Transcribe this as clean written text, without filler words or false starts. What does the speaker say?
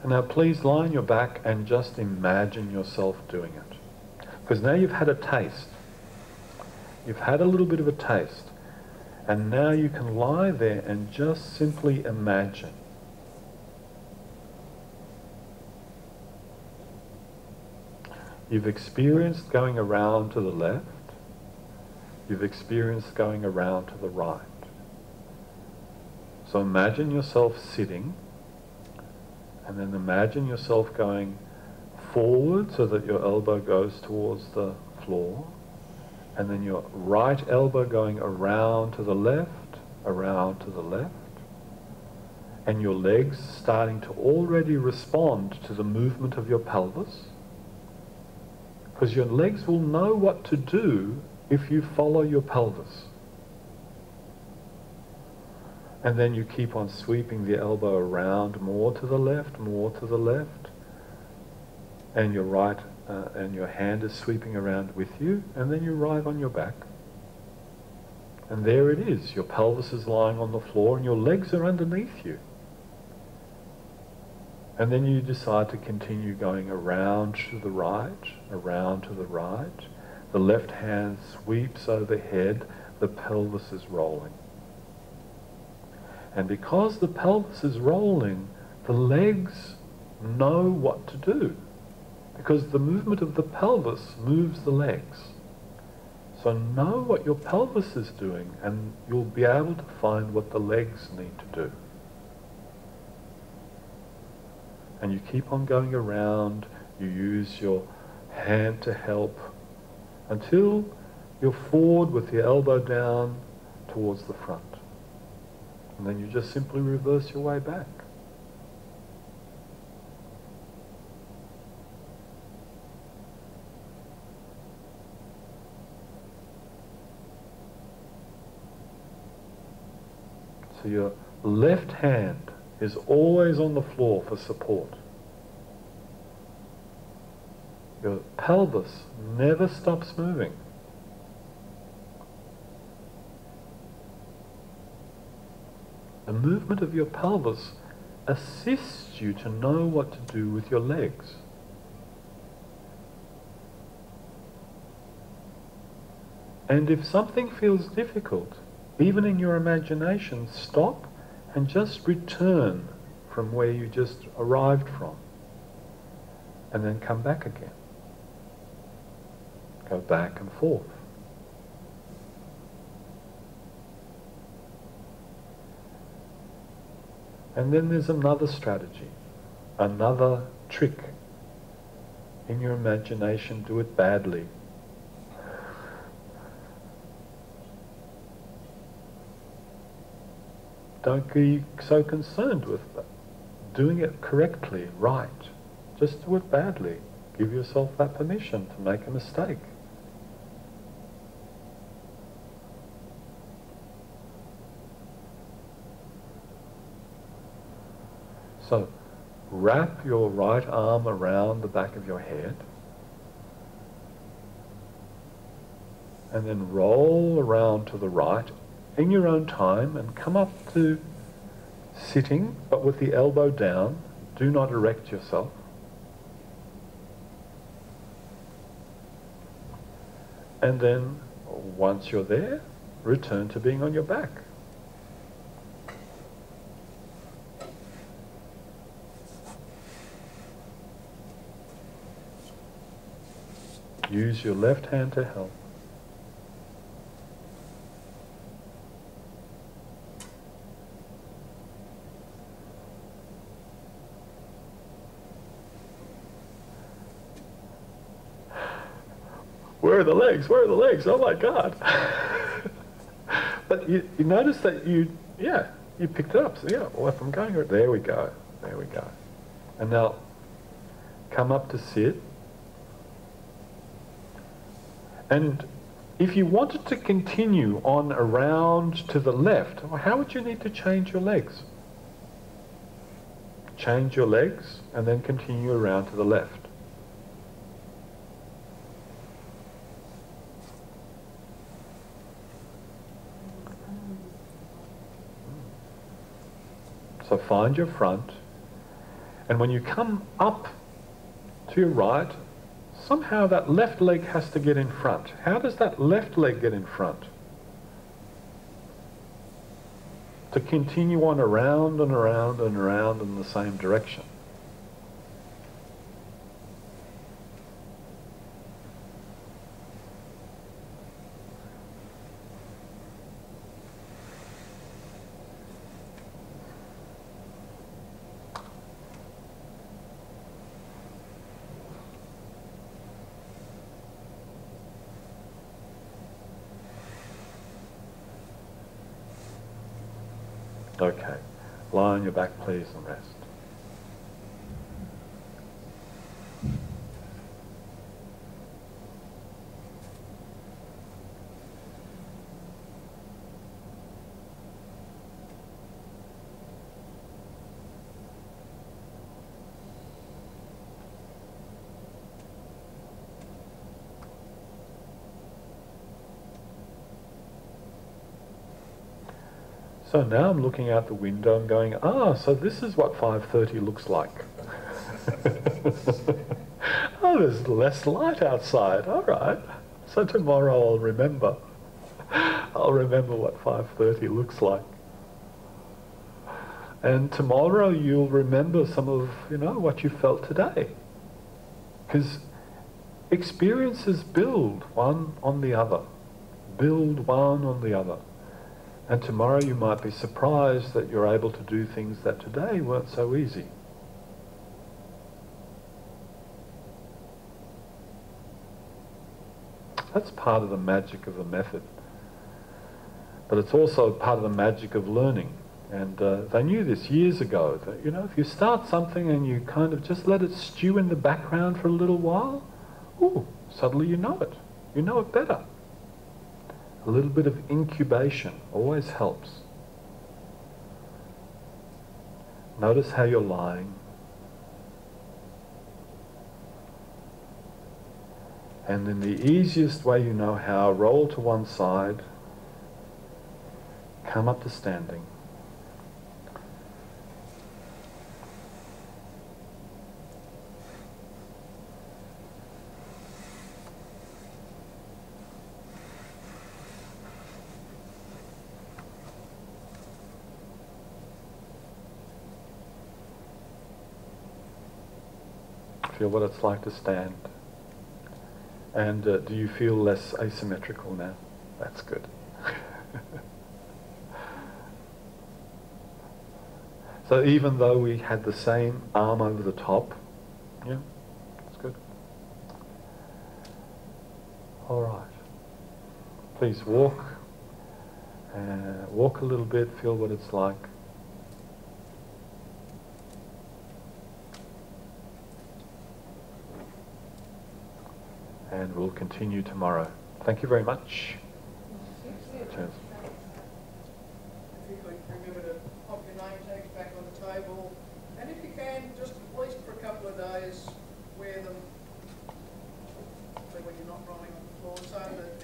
And now please lie on your back and just imagine yourself doing it. Because now you've had a taste. You've had a little bit of a taste. And now you can lie there and just simply imagine. You've experienced going around to the left. You've experienced going around to the right. So imagine yourself sitting, and then imagine yourself going forward so that your elbow goes towards the floor, and then your right elbow going around to the left, and your legs starting to already respond to the movement of your pelvis, because your legs will know what to do if you follow your pelvis. And then you keep on sweeping the elbow around more to the left, and your right and your hand is sweeping around with you, and then you arrive on your back. And there it is. Your pelvis is lying on the floor and your legs are underneath you. And then you decide to continue going around to the right. The left hand sweeps overhead, the pelvis is rolling. And because the pelvis is rolling, the legs know what to do. Because the movement of the pelvis moves the legs. So know what your pelvis is doing, and you'll be able to find what the legs need to do. And you keep on going around, you use your hand to help, until you're forward with the elbow down towards the front. And then you just simply reverse your way back. So your left hand is always on the floor for support. Your pelvis never stops moving. The movement of your pelvis assists you to know what to do with your legs. And if something feels difficult, even in your imagination, stop and just return from where you just arrived from. And then come back again. Go back and forth. And then there's another strategy, another trick. In your imagination, do it badly. Don't be so concerned with doing it correctly, right. Just do it badly. Give yourself that permission to make a mistake. So, wrap your right arm around the back of your head, and then roll around to the right in your own time and come up to sitting, but with the elbow down. Do not erect yourself. And then, once you're there, return to being on your back. Use your left hand to help. Where are the legs? Where are the legs? Oh my God. But you notice that you picked it up. So yeah, well, if I'm going, there we go. And now, come up to sit. And if you wanted to continue on around to the left, how would you need to change your legs? Change your legs and then continue around to the left. So find your front And when you come up to your right, somehow that left leg has to get in front. How does that left leg get in front? To continue on around and around and around in the same direction. Okay, lie on your back please and rest. So now I'm looking out the window and going, so this is what 5:30 looks like. Oh, there's less light outside. All right. So tomorrow I'll remember. I'll remember what 5:30 looks like. And tomorrow you'll remember some of, what you felt today. Because experiences build one on the other. Build one on the other. And tomorrow you might be surprised that you're able to do things that today weren't so easy. That's part of the magic of the method. But it's also part of the magic of learning. And they knew this years ago, that, if you start something and you kind of just let it stew in the background for a little while, suddenly you know it. You know it better. A little bit of incubation always helps. Notice how you're lying. And in the easiest way you know how, roll to one side, come up to standing. Feel what it's like to stand. And do you feel less asymmetrical now? That's good. So even though we had the same arm over the top, yeah, that's good. All right. Please walk. Walk a little bit, feel what it's like. And we'll continue tomorrow. Thank you very much. Cheers. If you could remember to pop your name tags back on the table, and if you can, just at least for a couple of days, wear them so when you're not rolling on the floor, so that